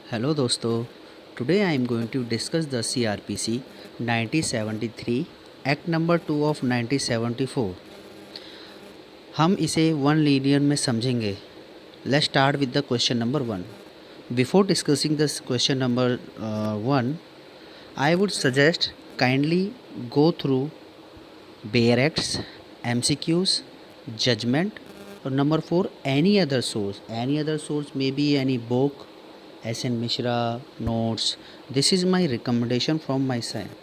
Hello दोस्तों, today I am going to discuss the CRPC 1973 act number 2 of 1974। हम इसे one liner में समझेंगे। Let's start with the question number 1। Before discussing this question number 1, I would suggest kindly go through bare acts, MCQs, judgment, or number 4 any other source. Any other source may be any book, SN Mishra notes. This is my recommendation from my side.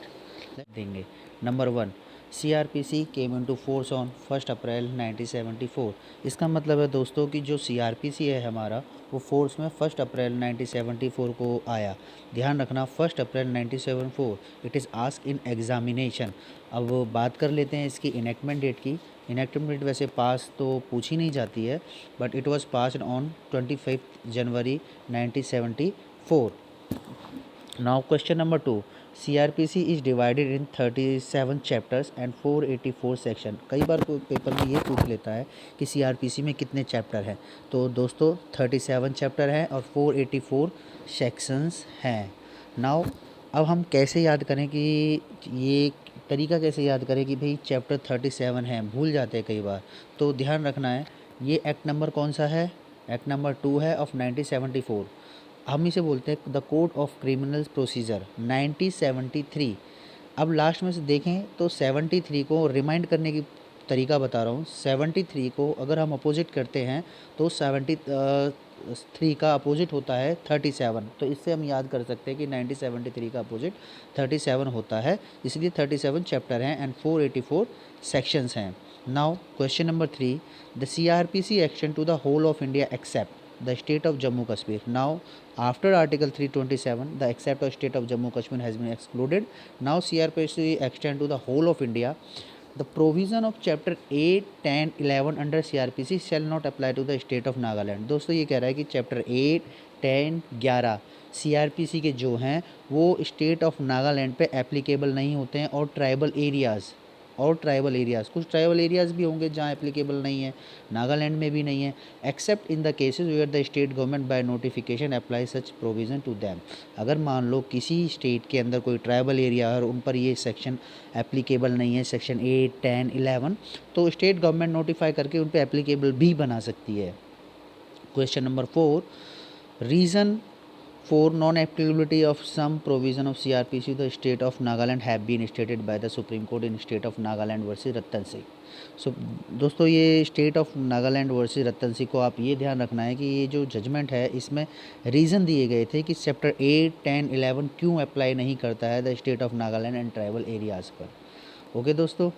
देंगे number 1, CRPC came into force on 1 अप्रैल 1974। इसका मतलब है दोस्तों कि जो CRPC है हमारा वो फोर्स में 1 अप्रैल 1974 को आया। ध्यान रखना 1 अप्रैल 1974। It is ask in examination. अब बात कर लेते हैं इसकी इनेक्टमेंट डेट की। इनेक्टमेंट डेट वैसे पास तो पूछी नहीं जाती है, but it was passed on 25 January 1974। Now question number 2, CRPC is divided in 37 chapters and 484 section. कई बार कोई पेपर में ये पूछ लेता है कि CRPC में कितने चैप्टर हैं। तो दोस्तों 37 चैप्टर हैं और 484 सेक्शंस हैं। नाउ अब हम कैसे याद करें कि ये तरीका कैसे याद करें कि भाई चैप्टर 37 है, भूल जाते हैं कई बार। तो ध्यान रखना है, ये एक्ट नंबर कौन सा है? एक्ट नंबर 2 है ऑफ 1974। हम इसे बोलते हैं the code of criminal procedure 1973। अब लास्ट में से देखें तो 73 को रिमाइंड करने की तरीका बता रहा हूँ। 73 को अगर हम अपोजिट करते हैं तो 73 का अपोजिट होता है 37। तो इससे हम याद कर सकते हैं कि 1973 का अपोजिट 37 होता है, इसलिए 37 चैप्टर हैं एंड 484 सेक्शंस हैं। Now question number 3, the CRPC action to the whole of India except the state of Jammu Kashmir. Now after article 327 the except of state of Jammu Kashmir has been excluded. Now CRPC extend to the whole of India. The provision of chapter 8, 10, 11 under CRPC shall not apply to the state of Nagaland. दोस्तों ये कह रहा है कि chapter 8, 10, 11 CRPC के जो हैं वो स्टेट ऑफ नागालैंड पे एप्लीकेबल नहीं होते हैं और ट्राइबल एरियाज़ कुछ ट्राइबल एरियाज़ भी होंगे जहाँ एप्लीकेबल नहीं है, नागालैंड में भी नहीं है, except in the cases where the state government by notification apply such provision to them. अगर मान लो किसी स्टेट के अंदर कोई ट्राइबल एरिया है और उन पर ये सेक्शन एप्लीकेबल नहीं है, सेक्शन 8, 10, 11, तो स्टेट गवर्नमेंट नोटिफाई करके उन पर एप्लीकेबल भी बना सकती है। Question number 4, reason for non-applicability of some provision of CRPC, the state of Nagaland have been stated by the Supreme Court in state of Nagaland versus Ratan Singh. So दोस्तों ये state of Nagaland versus Ratan Singh को आप ये ध्यान रखना है कि ये जो जजमेंट है इसमें रीज़न दिए गए थे कि चैप्टर 8, 10, 11 क्यों अप्लाई नहीं करता है the state of Nagaland and tribal areas पर। ओके दोस्तों,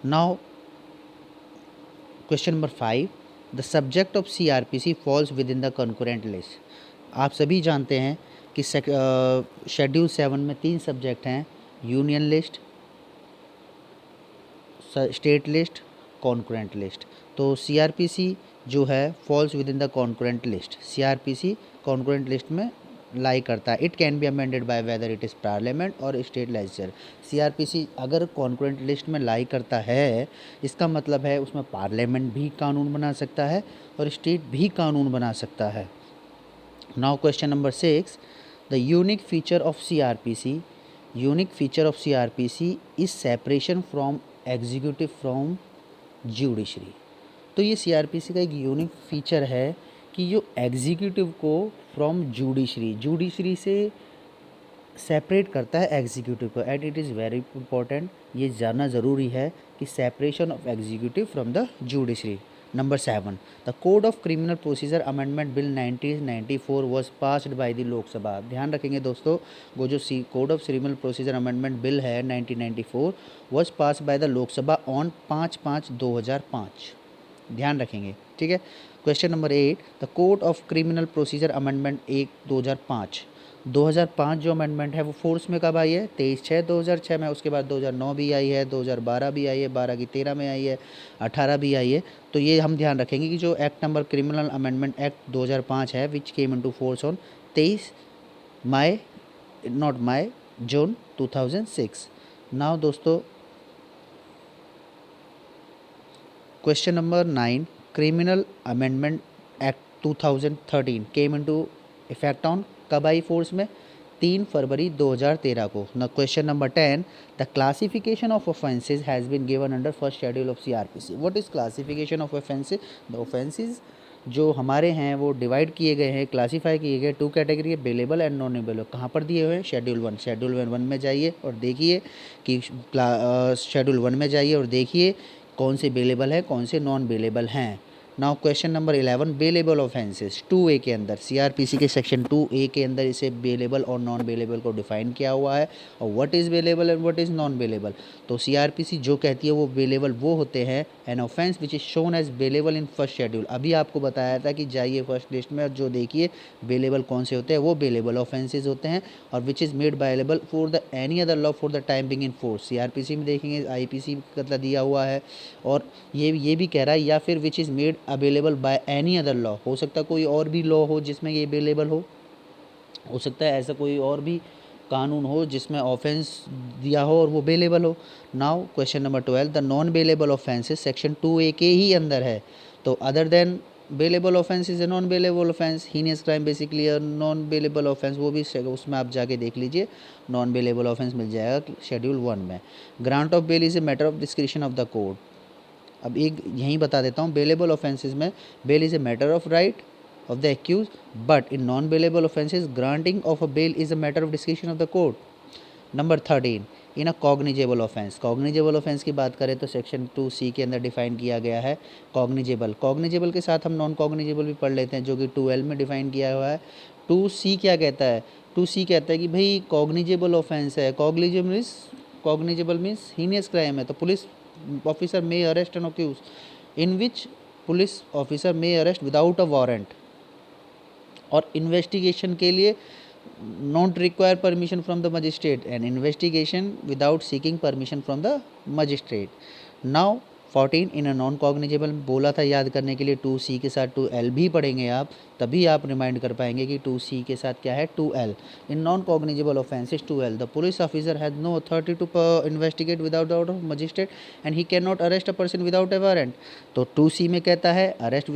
now question number 5, the subject of CRPC falls within the concurrent list. आप सभी जानते हैं कि शेड्यूल 7 में 3 सब्जेक्ट हैं, union list, state list, concurrent list. तो CRPC जो है falls within the concurrent list. CRPC concurrent list में लाई करता है। It can be amended by whether it is parliament और स्टेट लेजिस्लेचर। CRPC अगर कॉन्करेंट लिस्ट में lie करता है, इसका मतलब है उसमें पार्लियामेंट भी कानून बना सकता है और स्टेट भी कानून बना सकता है। Now question number 6, the unique feature of CRPC is separation from executive from judiciary. तो ये CRPC का एक यूनिक फीचर है कि जो एग्जीक्यूटिव को फ्रॉम जुडिशरी से सेपरेट करता है एग्जीक्यूटिव को। And it is very important, ये जानना ज़रूरी है कि separation of executive from the judiciary. Number 7, the code of criminal procedure amendment bill 1994 was passed by the Lok Sabha. ध्यान रखेंगे दोस्तों, वो जो code of criminal procedure amendment bill है 1994 was passed by the Lok Sabha on 5/5/2005। ध्यान रखेंगे, ठीक है। Question number 8, the code of criminal procedure amendment 2005 जो अमेंडमेंट है वो फोर्स में कब आई है? 23/6/2006 में। उसके बाद 2009 भी आई है, 2012 भी आई है, 12 की 13 में आई है, 18 भी आई है। तो ये हम ध्यान रखेंगे कि जो act number criminal amendment act 2005 है which came into force on 23 June 2006। Now दोस्तों question number 9, criminal amendment act 2013 came into effect on, कब आई फोर्स में? 3 फरवरी 2013 को। ना question number 10, the classification of offences has been given under first schedule of CrPC. What is classification of offences? The offences जो हमारे हैं वो डिवाइड किए गए हैं, क्लासीफाई किए गए 2 कैटेगरी है, बेलेबल एंड नॉन बेलेबल। कहाँ पर दिए हुए हैं? शेड्यूल 1। शेड्यूल 1 में जाइए और देखिए कि शेड्यूल 1 में जाइए और देखिए कौन से बेलेबल है, कौन से नॉन बेलेबल हैं। Now question number 11, bailable offences 2A के अंदर, सीआरपीसी के सेक्शन 2A के अंदर इसे बेलेबल और नॉन बेलेबल को डिफाइन किया हुआ है। और what is bailable and what is non bailable? तो सीआरपीसी जो कहती है वो बेलेबल वो होते हैं, an offence which is shown as bailable in first schedule. अभी आपको बताया था कि जाइए फर्स्ट लिस्ट में और जो देखिए बेलेबल कौन से होते हैं, वो बेलेबल ऑफेंसेज होते हैं। और which is made bailable for the any other law for the time being in force. CrPC में देखेंगे आईपीसी का दिया हुआ है, और ये भी कह रहा है या फिर विच is made available by any other law. हो सकता है कोई और भी लॉ हो जिसमें ये अवेलेबल हो सकता है ऐसा कोई और भी कानून हो जिसमें ऑफेंस दिया हो और वो बेलेबल हो। Now question number 12, the non bailable offences section 2A के ही अंदर है। तो other than bailable offence is a non bailable offence, heinous crime basically non bailable offence, वो भी उसमें आप जाके देख लीजिए, नॉन बेलेबल ऑफेंस मिल जाएगा शेड्यूल 1 में। Grant of bail is a matter of discretion of the court. अब एक यहीं बता देता हूँ, बेलेबल ऑफेंसेस में bail is a matter of right of the accused, but in non-bailable offences granting of a bail is a matter of discretion of the court. Number 13, in a cognizable offence. Cognizable offence की बात करें तो section 2C के अंदर define किया गया है cognizable. Cognizable के साथ हम नॉन कॉग्निजेबल भी पढ़ लेते हैं जो कि 2L में डिफाइन किया हुआ है। 2C क्या कहता है? 2C कहता है कि भाई कॉग्निजेबल ऑफेंस है, कॉग्निजेबल मीन्स हीनियस क्राइम है, तो police officer may arrest an accused, in which police officer may arrest without a warrant, और इन्वेस्टिगेशन के लिए not require permission from the magistrate, and investigation without seeking permission from the magistrate. Now 14, in a non cognizable बोला था याद करने के लिए 2C के साथ 2L भी पढ़ेंगे आप, तभी आप रिमाइंड कर पाएंगे कि 2C के साथ क्या है 2L। In non cognizable offences 2L, the police officer has no authority to investigate without order of magistrate and he can not arrest a person without a warrant. तो 2C में कहता है arrest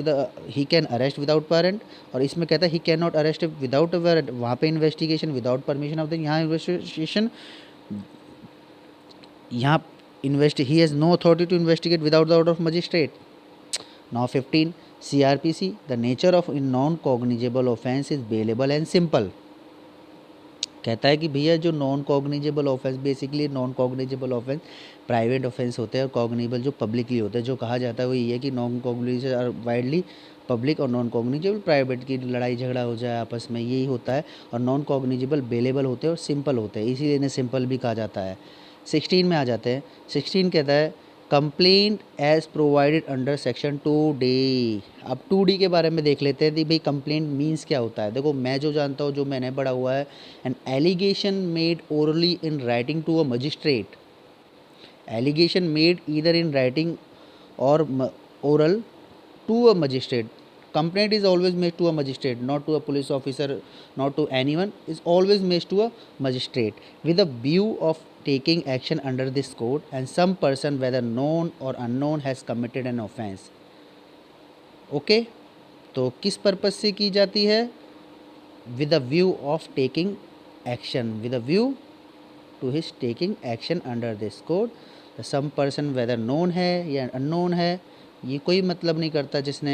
he can arrest without warrant, और इसमें कहता है he can not arrest without a warrant. वहाँ पे investigation without permission of the, यहाँ इन्वेस्टिगेशन, यहाँ he has no authority to investigate without the order of magistrate. Now 15, CRPC, the nature of non-cognizable offense is bailable and simple. कहता है कि भैया जो non cognizable offence, basically non cognizable offence private offence होते हैं, और cognizable जो publicly होते हैं। जो कहा जाता है वो ये है कि non cognizable are widely public और नॉन कॉग्निजेबल प्राइवेट की लड़ाई झगड़ा हो जाए आपस में, यही होता है। और नॉन कॉग्निजेबल बेलेबल होते हैं और सिंपल होते हैं, इसीलिए इन्हें सिंपल भी कहा जाता है। 16 में आ जाते हैं। 16 कहता है complaint as provided under section 2D। अब 2D के बारे में देख लेते हैं कि भाई कंप्लेंट मीन्स क्या होता है। देखो मैं जो जानता हूँ, जो मैंने पढ़ा हुआ है, an allegation made orally in writing to a magistrate, allegation made either in writing और oral to a magistrate. Complaint is always made to a magistrate, not to a police officer, not to anyone, is always made to a magistrate with a view of taking action under this code, and some person whether known or unknown has committed an offense. Okay, तो किस purpose से की जाती है? with a view of taking action, with a view to his taking action under this code. तो some person whether known है या unknown है, ये कोई मतलब नहीं करता जिसने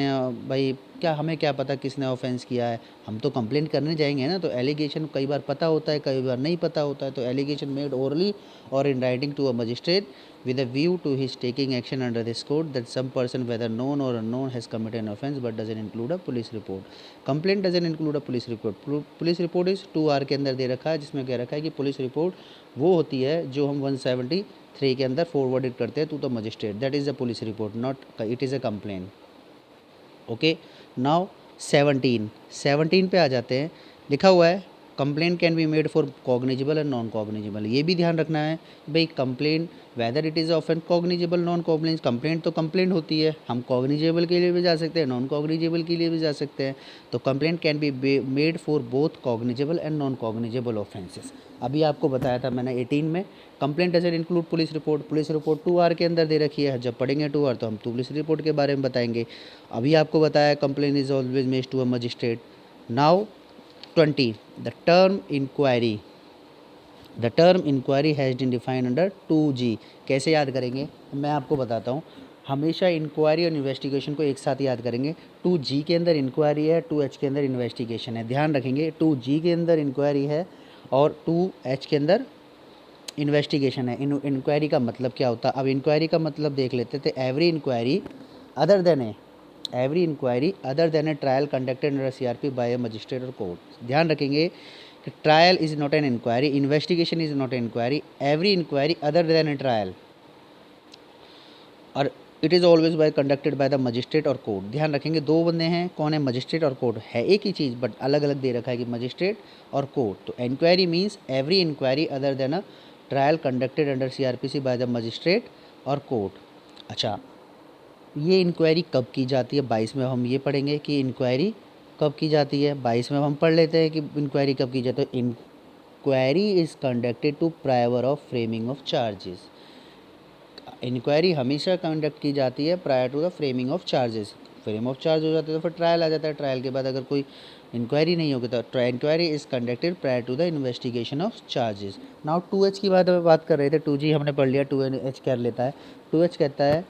भाई क्या हमें क्या पता किसने ऑफेंस किया है, हम तो कंप्लेंट करने जाएंगे ना। तो एलिगेशन कई बार पता होता है, कई बार नहीं पता होता है। तो एलिगेशन मेड ओरली और in writing to a magistrate with a view to his taking action under this code that some person whether known or unknown has committed an offense but doesn't include a police report. Complaint doesn't include a police report. Police report is 2R के अंदर दे रखा है, जिसमें कह रखा है कि police report वो होती है जो हम 173 के अंदर फॉरवर्डेड करते हैं to the magistrate, that is the police report, not it is a complaint. Okay, now 17 पे आ जाते हैं। लिखा हुआ है complaint can be made for cognizable and non cognizable, ये भी ध्यान रखना है भाई complaint whether it is often cognizable non cognizable, complaint तो कंप्लेंट होती है, हम कॉग्निजेबल के लिए भी जा सकते हैं, नॉन कॉग्निजेबल के लिए भी जा सकते हैं। तो complaint can be made for both cognizable and non cognizable offences. अभी आपको बताया था मैंने 18 में, complaint doesn't include police report, police report 2R के अंदर दे रखी है, जब पढ़ेंगे 2R तो हम पुलिस रिपोर्ट के बारे में बताएंगे। अभी आपको बताया complaint is always made to a magistrate. Now 20 the term inquiry, the term inquiry has been defined under 2G। कैसे याद करेंगे मैं आपको बताता हूँ, हमेशा इंक्वायरी और इन्वेस्टिगेशन को एक साथ याद करेंगे। 2G के अंदर इंक्वायरी है, 2H के अंदर इन्वेस्टिगेशन है, ध्यान रखेंगे 2G के अंदर इंक्वायरी है और 2H के अंदर इन्वेस्टिगेशन है। इंक्वायरी का मतलब क्या होता है, अब इंक्वायरी का मतलब देख लेते थे, every inquiry other than a trial conducted under CRP by a magistrate और कोर्ट। ध्यान रखेंगे कि trial is not an inquiry, investigation is not an inquiry, every inquiry other than a trial, और it is always by conducted by the magistrate और court. ध्यान रखेंगे दो बंदे हैं, कौन है, मजिस्ट्रेट और कोर्ट, है एक ही चीज़ बट अलग अलग दे रखा है कि मजिस्ट्रेट और कोर्ट। तो inquiry means every inquiry other than a trial conducted under CRPC by the magistrate और कोर्ट। अच्छा, ये इंक्वायरी कब की जाती है, 22 में हम ये पढ़ेंगे कि इंक्वायरी कब की जाती है। 22 में हम पढ़ लेते हैं कि इंक्वायरी कब की जाती है। Inquiry is conducted to prior of framing of charges. Inquiry हमेशा कंडक्ट की जाती है prior to the framing of charges. Frame of charge हो जाते हैं तो फिर ट्रायल आ जाता है, ट्रायल के बाद अगर कोई इंक्वायरी नहीं होगी तो inquiry is conducted prior to the investigation of charges. Now 2H की बात कर रहे थे, 2G हमने पढ़ लिया, 2H कर लेता है। 2H कहता है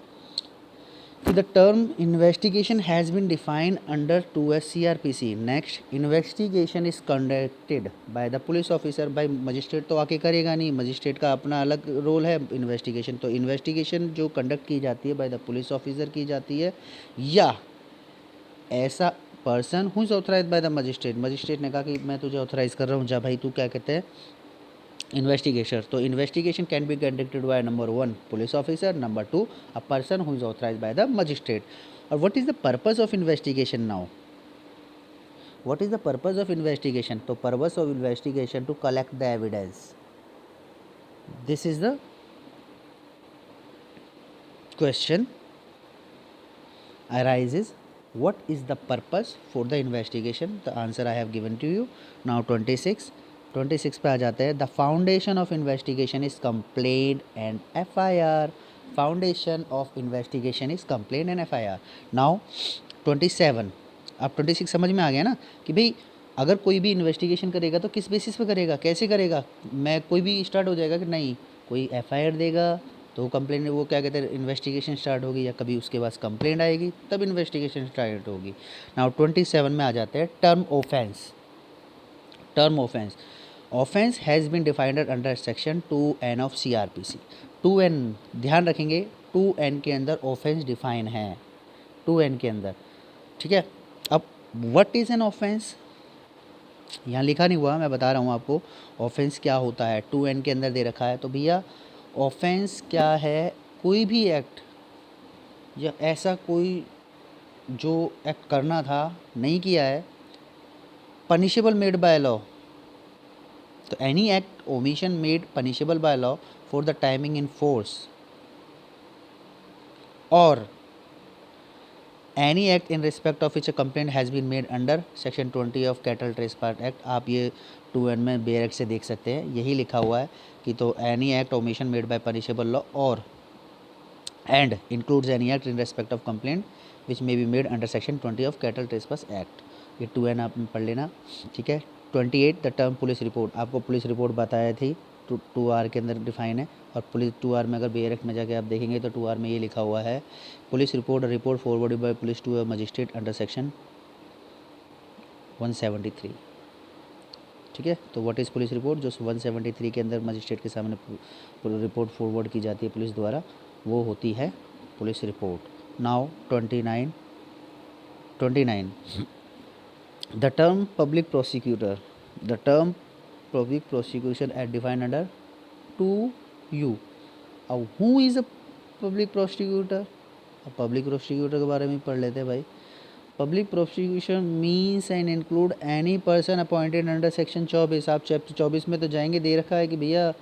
कि the term investigation has been defined under 2S CRPC. Next, investigation is conducted by the police officer by magistrate, तो आके करेगा नहीं, मजिस्ट्रेट का अपना अलग रोल है इन्वेस्टिगेशन। तो इन्वेस्टिगेशन जो कंडक्ट की जाती है बाय द पुलिस ऑफिसर की जाती है, या ऐसा person who is authorise by the magistrate, magistrate ने कहा कि मैं तुझे ऑथराइज कर रहा हूँ, जा भाई तू क्या कहते हैं इन्वेस्टिगेशन। तो investigation can be conducted by number 1 police officer, number 2 a person who is authorised by the magistrate. और what is the purpose of investigation now, what is the purpose of investigation, तो purpose of investigation to collect the evidence. This is the question arises, what is the purpose for the investigation, the answer I have given to you. Now 26 पे आ जाते हैं, the foundation of investigation is complaint and FIR। Foundation of investigation is complaint and FIR। Now 27, अब 26 समझ में आ गया ना कि भाई अगर कोई भी इन्वेस्टिगेशन करेगा तो किस बेसिस पे करेगा, कैसे करेगा, मैं कोई भी स्टार्ट हो जाएगा कि नहीं, कोई FIR देगा तो कंप्लेंट, वो क्या कहते हैं इन्वेस्टिगेशन स्टार्ट होगी, या कभी उसके बाद कंप्लेंट आएगी तब इन्वेस्टिगेशन स्टार्ट होगी। नाउ 27 में आ जाते हैं term offence. Term offence, offence has been defined under section 2N of CRPC। 2N ध्यान रखेंगे, 2N के अंदर ऑफेंस डिफाइन है, 2N के अंदर, ठीक है। अब व्हाट इज़ एन ऑफेंस, यहाँ लिखा नहीं हुआ, मैं बता रहा हूँ आपको ऑफेंस क्या होता है, 2N के अंदर दे रखा है। तो भैया ऑफेंस क्या है, कोई भी एक्ट या ऐसा कोई जो एक्ट करना था नहीं किया है, पनिशेबल मेड बाय लॉ। तो any act omission made punishable by law for the timing in force, और any act in respect of which a complaint has been made under section 20 of cattle trespass act. आप ये 2N में बेरेक्ट से देख सकते हैं, यही लिखा हुआ है कि तो any act omission made by punishable law और and includes any act in respect of complaint which may be made under section 20 of cattle trespass act. ये 2N आप पढ़ लेना, ठीक है। 28 द टर्म पुलिस रिपोर्ट, आपको पुलिस रिपोर्ट बताया थी, 2R के अंदर डिफाइन है, और पुलिस 2R में अगर बेरेक्ट में जाके आप देखेंगे तो 2R में ये लिखा हुआ है police report forwarded by police to a magistrate under section 173, ठीक है। तो व्हाट इज़ पुलिस रिपोर्ट, जो 173 के अंदर मजिस्ट्रेट के सामने रिपोर्ट फॉरवर्ड की जाती है पुलिस द्वारा, वो होती है police report. Now 29 the term public prosecutor, the term public prosecution at defined under 2U। अब who is a public prosecutor, अब पब्लिक प्रोसिक्यूटर के बारे में पढ़ लेते हैं भाई। Public prosecution means and include any person appointed under section 24। आप चैप्टर 24 में तो जाएंगे, दे रखा है कि भैया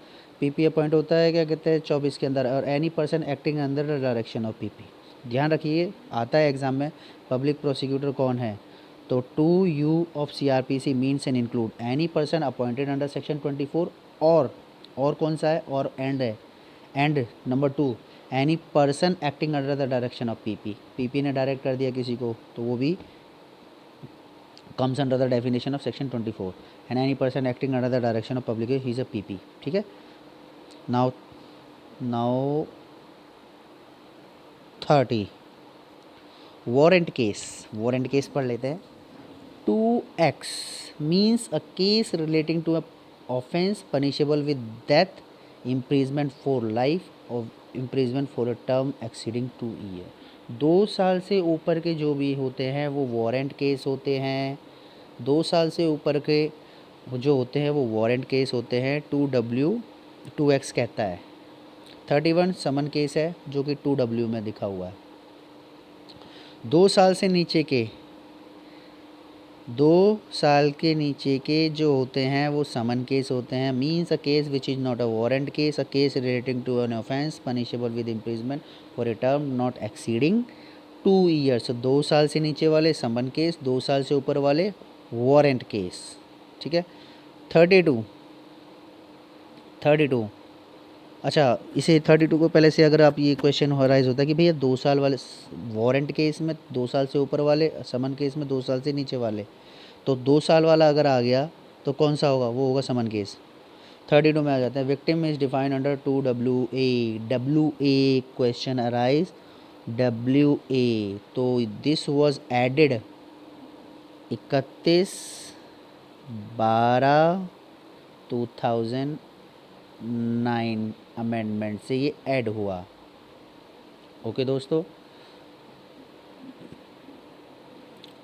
पीपी अपॉइंट होता है, क्या कहते हैं 24 के अंदर, और any person acting under the direction of PP. ध्यान रखिए, आता है एग्जाम में पब्लिक प्रोसिक्यूटर कौन है, तो 2U of CRPC means and include any person appointed under section 24 और कौन सा है, और एंड है, and number 2 any person acting under the direction of PP ने डायरेक्ट कर दिया किसी को तो वो भी comes under the definition of section 24 and any person acting under the direction of public he is a PP. ठीक है, नाउ 30 वारंट केस पढ़ लेते हैं। 2X means a case relating to a offence punishable with death, imprisonment for life और imprisonment for a term exceeding 2 year. 2 साल से ऊपर के जो भी होते हैं वो वारंट केस होते हैं। 2 साल से ऊपर के जो होते हैं वो वारंट केस होते हैं। 2X कहता है। 31 समन केस है जो कि 2W में दिखा हुआ है। 2 साल से नीचे के 2 साल के नीचे के जो होते हैं वो समन केस होते हैं। Means a case which is not a warrant case, a case relating to an offence punishable with imprisonment for a term not exceeding 2 years. 2 साल से नीचे वाले समन केस, 2 साल से ऊपर वाले वारंट केस। ठीक है, 32 अच्छा, इसे 32 को पहले से अगर आप ये क्वेश्चन राइज होता है कि भैया 2 साल वाले वारंट केस में 2 साल से ऊपर वाले, समन केस में 2 साल से नीचे वाले, तो 2 साल वाला अगर आ गया तो कौन सा होगा, वो होगा समन केस। 32 में आ जाता है victim is defined under 2WA question arise WA, तो दिस वाज एडेड 31/12/2009 अमेंडमेंट से ये ऐड हुआ। ओके दोस्तों,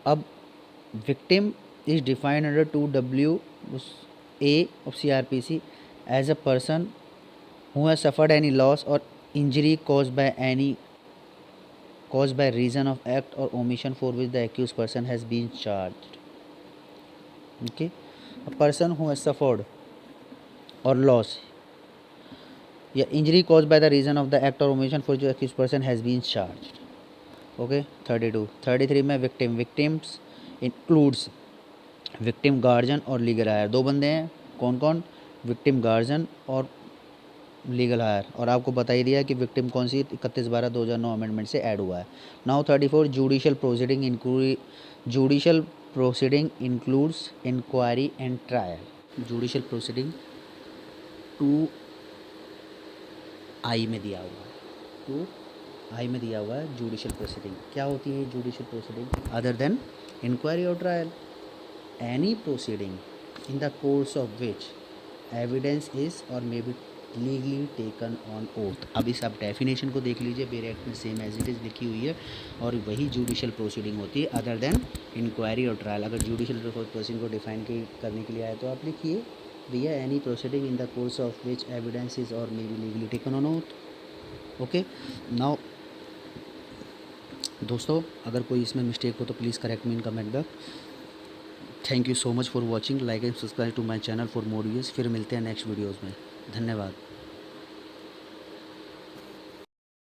अब victim is defined under 2WA of CRPC as a person who has suffered any loss or injury caused by reason of act or omission for which the accused person has been charged. Okay, a person who has suffered or loss या injury caused by the reason of the act or omission for which the accused person has been charged. Okay, 32 33 में victims includes victim guardian और legal higher. 2 बंदे हैं, कौन कौन, victim guardian और legal higher, और आपको बता ही दिया कि विक्टिम कौन सी 31/12/2009 अमेंडमेंट से ऐड हुआ है। Now 34 judicial proceeding includes inquiry and trial. Judicial proceeding 2I में दिया हुआ है, 2I में दिया हुआ है जुडिशियल प्रोसीडिंग। क्या होती है judicial proceeding other than inquiry और trial? Any proceeding in the course of which evidence is or may be legally taken on oath। अब इस आप डेफिनेशन को देख लीजिए, मेरे एक्ट में सेम एज इट इज़ लिखी हुई है, और वही जुडिशियल प्रोसीडिंग होती है अदर देन इंक्वायरी और ट्रायल। अगर जुडिशियल प्रोसीडिंग को डिफाइन करने के लिए आए तो आप लिखिए भैया any proceeding in the course of which evidence is और may be legally taken on oath. Okay, now दोस्तों अगर कोई इसमें मिस्टेक हो तो please correct me in comment box. Thank you so much for watching, like and subscribe to my channel for more videos. फिर मिलते हैं नेक्स्ट वीडियोज़ में, धन्यवाद।